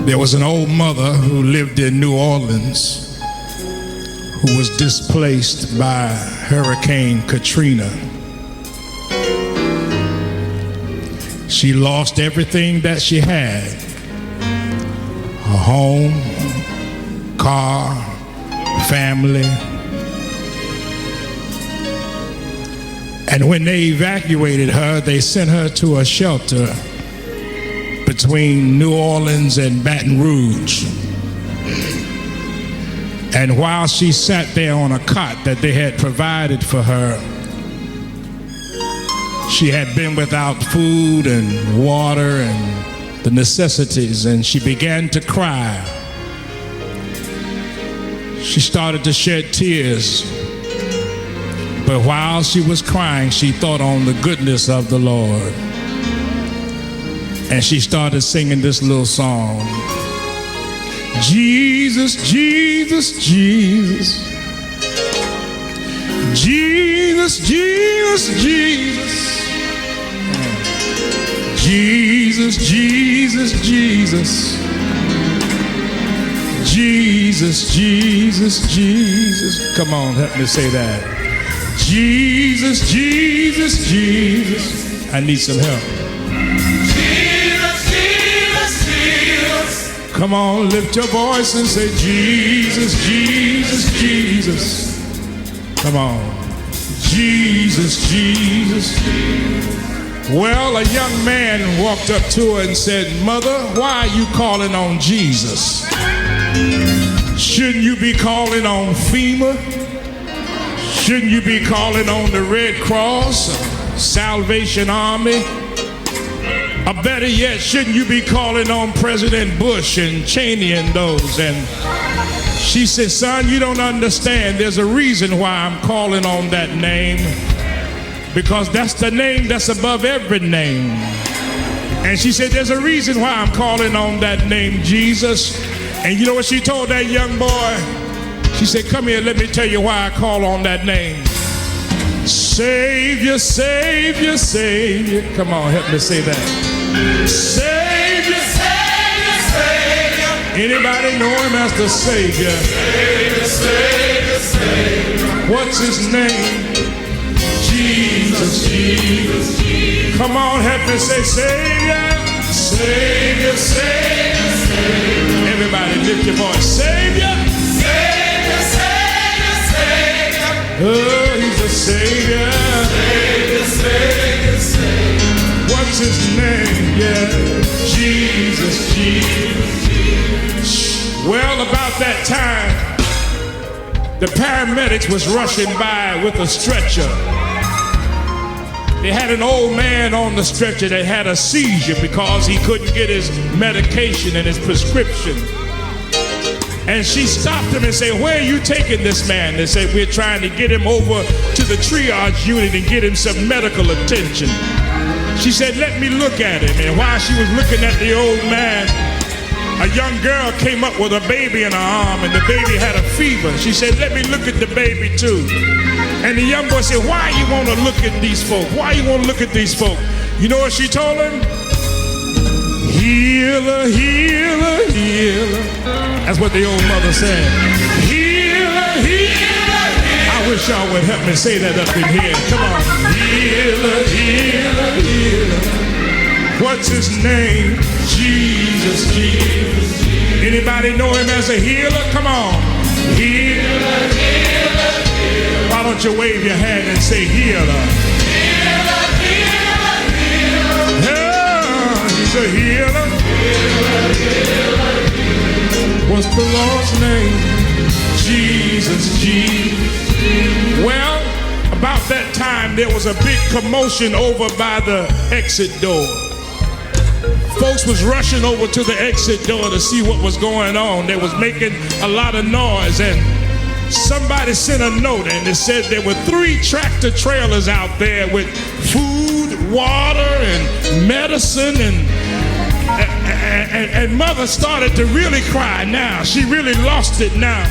There was an old mother who lived in New Orleans who was displaced by Hurricane Katrina. She lost everything that she had: her home, car, family. And when they evacuated her, they sent her to a shelter between New Orleans and Baton Rouge. And while she sat there on a cot that they had provided for her, she had been without food and water and the necessities, and she began to cry. She started to shed tears. But while she was crying, she thought on the goodness of the Lord. And she started singing this little song. Jesus, Jesus, Jesus. Jesus, Jesus, Jesus. Jesus, Jesus, Jesus. Jesus, Jesus, Jesus. Come on, help me say that. Jesus, Jesus, Jesus. I need some help. Jesus, Jesus, Jesus. Come on, lift your voice and say, Jesus, Jesus, Jesus. Come on. Jesus, Jesus, Jesus. Well, a young man walked up to her and said, Mother, why are you calling on Jesus? Shouldn't you be calling on FEMA? Shouldn't you be calling on the Red Cross, Salvation Army? Or better yet, shouldn't you be calling on President Bush and Cheney and those? And she said, son, you don't understand. There's a reason why I'm calling on that name, because that's the name that's above every name. And she said, there's a reason why I'm calling on that name, Jesus. And you know what she told that young boy? She said, come here, let me tell you why I call on that name. Savior, Savior, Savior. Come on, help me say that. Savior, Savior, Savior. Anybody know him as the Savior? Savior, Savior, Savior. What's his name? Jesus, Jesus, Jesus. Come on, help me say Savior. Savior, Savior, Savior. Everybody lift your voice. Savior. Oh, he's a Savior. Savior, Savior, Savior. What's his name? Yeah, Jesus, Jesus, Jesus. Well, about that time, the paramedics was rushing by with a stretcher. They had an old man on the stretcher that had a seizure because he couldn't get his medication and his prescription. And she stopped him and said, where are you taking this man? They said, we're trying to get him over to the triage unit and get him some medical attention. She said, let me look at him. And while she was looking at the old man, a young girl came up with a baby in her arm, and the baby had a fever. She said, let me look at the baby too. And the young boy said, why you want to look at these folk? Why you want to look at these folk? You know what she told him? Healer, healer, healer. That's what the old mother said. Healer, healer, healer. I wish y'all would help me say that up in here. Come on. Healer, healer, healer. What's his name? Jesus, Jesus, Jesus. Anybody know him as a healer? Come on. Healer, healer, healer. Why don't you wave your hand and say healer? Healer, healer, healer. He's a healer. Healer, healer, healer. What's the Lord's name? Jesus, Jesus, Jesus. Well, about that time, there was a big commotion over by the exit door. Folks was rushing over to the exit door to see what was going on. They was making a lot of noise, and somebody sent a note, and it said there were 3 tractor trailers out there with food, water, and medicine, and mother started to really cry now. She really lost it now.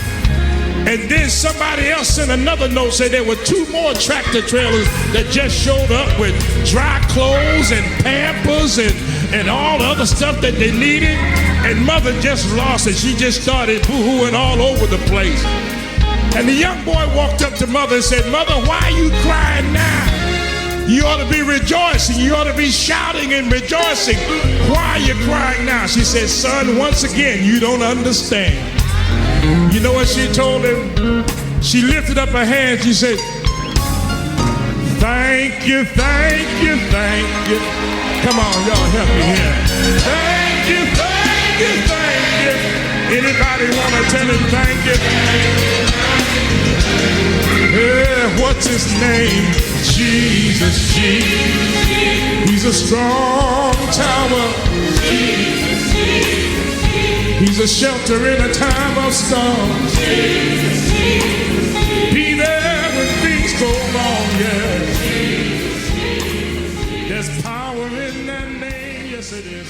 And then somebody else sent another note, said there were 2 more tractor trailers that just showed up with dry clothes and Pampers and all the other stuff that they needed. And mother just lost it. She just started boo-hooing all over the place. And the young boy walked up to mother and said, "Mother, why are you crying now? You ought to be rejoicing. You ought to be shouting and rejoicing. Why are you crying now?" She said, "Son, once again, you don't understand." You know what she told him? She lifted up her hands. She said, "Thank you, thank you, thank you." Come on, y'all, help me here. Thank you, thank you, thank you. Anybody want to tell him thank you? Yeah, what's his name? Jesus, Jesus. He's a strong tower. He's a shelter in a time of storm. Be there when things go wrong, yeah. There's power in that name, yes it is.